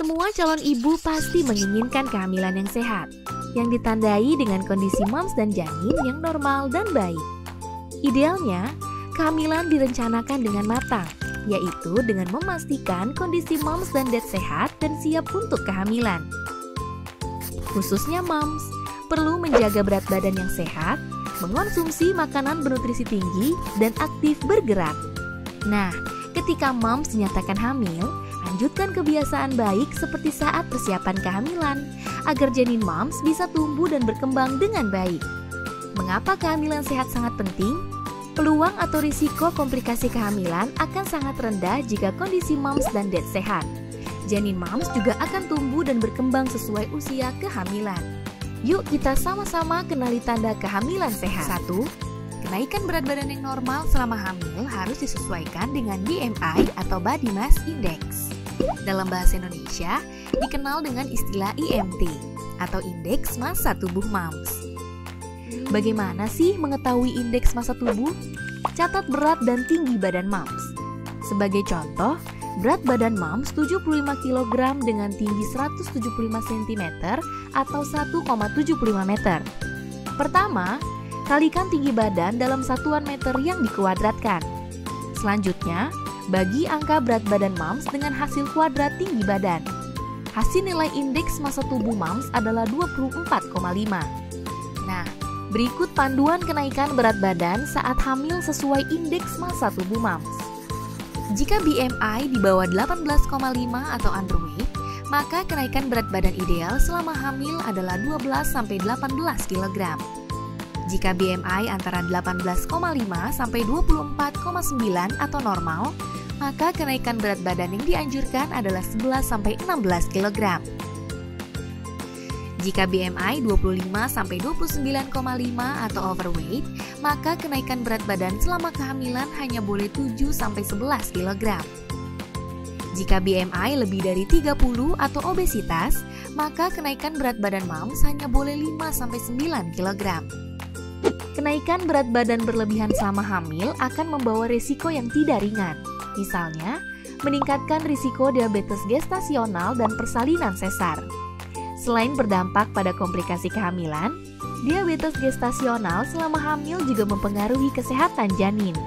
Semua calon ibu pasti menginginkan kehamilan yang sehat, yang ditandai dengan kondisi moms dan janin yang normal dan baik. Idealnya, kehamilan direncanakan dengan matang, yaitu dengan memastikan kondisi moms dan dad sehat dan siap untuk kehamilan. Khususnya moms, perlu menjaga berat badan yang sehat, mengonsumsi makanan bernutrisi tinggi, dan aktif bergerak. Nah, ketika moms dinyatakan hamil, lanjutkan kebiasaan baik seperti saat persiapan kehamilan, agar janin moms bisa tumbuh dan berkembang dengan baik. Mengapa kehamilan sehat sangat penting? Peluang atau risiko komplikasi kehamilan akan sangat rendah jika kondisi moms dan dad sehat. Janin moms juga akan tumbuh dan berkembang sesuai usia kehamilan. Yuk kita sama-sama kenali tanda kehamilan sehat. 1. Kenaikan berat badan yang normal selama hamil harus disesuaikan dengan BMI atau Body Mass Index. Dalam bahasa Indonesia, dikenal dengan istilah IMT atau Indeks Massa Tubuh Moms. Bagaimana sih mengetahui indeks massa tubuh? Catat berat dan tinggi badan moms. Sebagai contoh, berat badan moms 75 kg dengan tinggi 175 cm atau 1,75 meter. Pertama, kalikan tinggi badan dalam satuan meter yang dikuadratkan. Selanjutnya, bagi angka berat badan moms dengan hasil kuadrat tinggi badan. Hasil nilai indeks massa tubuh moms adalah 24,5. Nah, berikut panduan kenaikan berat badan saat hamil sesuai indeks massa tubuh moms. Jika BMI di bawah 18,5 atau underweight, maka kenaikan berat badan ideal selama hamil adalah 12-18 kg. Jika BMI antara 18,5 sampai 24,9 atau normal, maka kenaikan berat badan yang dianjurkan adalah 11 sampai 16 kg. Jika BMI 25 sampai 29,5 atau overweight, maka kenaikan berat badan selama kehamilan hanya boleh 7 sampai 11 kg. Jika BMI lebih dari 30 atau obesitas, maka kenaikan berat badan moms hanya boleh 5 sampai 9 kg. Kenaikan berat badan berlebihan selama hamil akan membawa risiko yang tidak ringan. Misalnya, meningkatkan risiko diabetes gestasional dan persalinan sesar. Selain berdampak pada komplikasi kehamilan, diabetes gestasional selama hamil juga mempengaruhi kesehatan janin.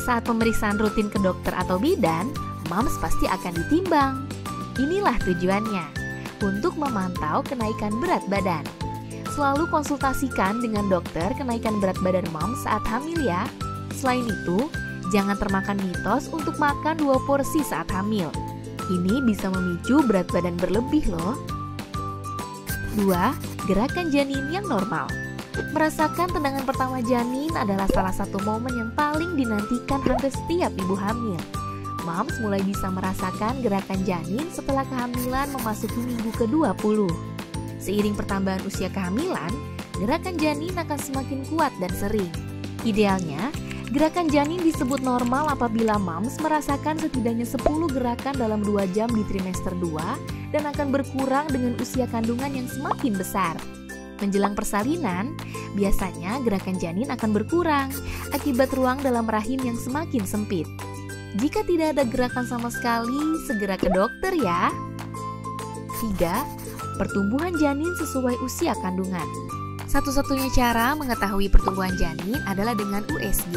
Saat pemeriksaan rutin ke dokter atau bidan, moms pasti akan ditimbang. Inilah tujuannya, untuk memantau kenaikan berat badan. Selalu konsultasikan dengan dokter kenaikan berat badan moms saat hamil ya. Selain itu, jangan termakan mitos untuk makan 2 porsi saat hamil. Ini bisa memicu berat badan berlebih loh. 2. Gerakan janin yang normal. Merasakan tendangan pertama janin adalah salah satu momen yang paling dinantikan hampir setiap ibu hamil. Moms mulai bisa merasakan gerakan janin setelah kehamilan memasuki minggu ke-20. Seiring pertambahan usia kehamilan, gerakan janin akan semakin kuat dan sering. Idealnya, gerakan janin disebut normal apabila moms merasakan setidaknya 10 gerakan dalam 2 jam di trimester 2 dan akan berkurang dengan usia kandungan yang semakin besar. Menjelang persalinan, biasanya gerakan janin akan berkurang akibat ruang dalam rahim yang semakin sempit. Jika tidak ada gerakan sama sekali, segera ke dokter ya. 3. Pertumbuhan janin sesuai usia kandungan. Satu-satunya cara mengetahui pertumbuhan janin adalah dengan USG.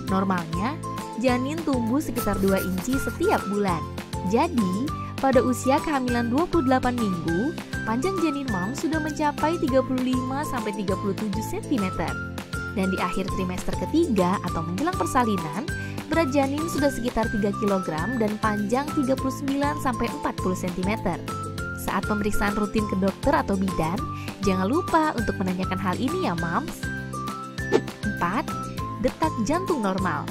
Normalnya, janin tumbuh sekitar 2 inci setiap bulan. Jadi, pada usia kehamilan 28 minggu, panjang janin moms sudah mencapai 35-37 cm. Dan di akhir trimester ketiga atau menjelang persalinan, berat janin sudah sekitar 3 kg dan panjang 39-40 cm. Saat pemeriksaan rutin ke dokter atau bidan, jangan lupa untuk menanyakan hal ini ya moms. 4. Detak jantung normal.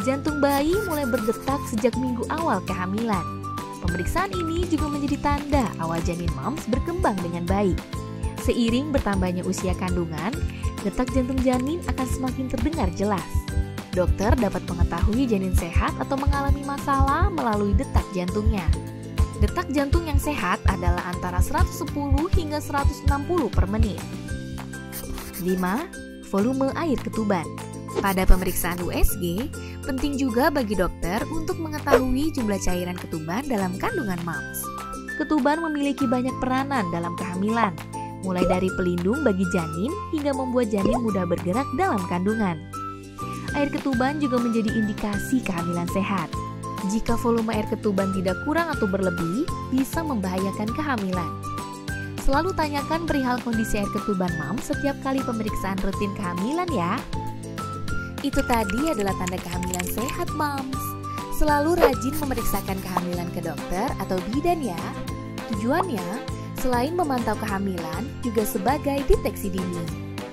Jantung bayi mulai berdetak sejak minggu awal kehamilan. Pemeriksaan ini juga menjadi tanda awal janin moms berkembang dengan baik. Seiring bertambahnya usia kandungan, detak jantung janin akan semakin terdengar jelas. Dokter dapat mengetahui janin sehat atau mengalami masalah melalui detak jantungnya. Detak jantung yang sehat adalah antara 110 hingga 160 per menit. 5. Volume air ketuban. Pada pemeriksaan USG, penting juga bagi dokter untuk mengetahui jumlah cairan ketuban dalam kandungan moms. Ketuban memiliki banyak peranan dalam kehamilan, mulai dari pelindung bagi janin hingga membuat janin mudah bergerak dalam kandungan. Air ketuban juga menjadi indikasi kehamilan sehat. Jika volume air ketuban tidak kurang atau berlebih, bisa membahayakan kehamilan. Selalu tanyakan perihal kondisi air ketuban mams setiap kali pemeriksaan rutin kehamilan ya. Itu tadi adalah tanda kehamilan sehat mams. Selalu rajin memeriksakan kehamilan ke dokter atau bidan ya. Tujuannya, selain memantau kehamilan, juga sebagai deteksi dini.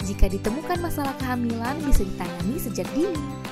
Jika ditemukan masalah kehamilan, bisa ditangani sejak dini.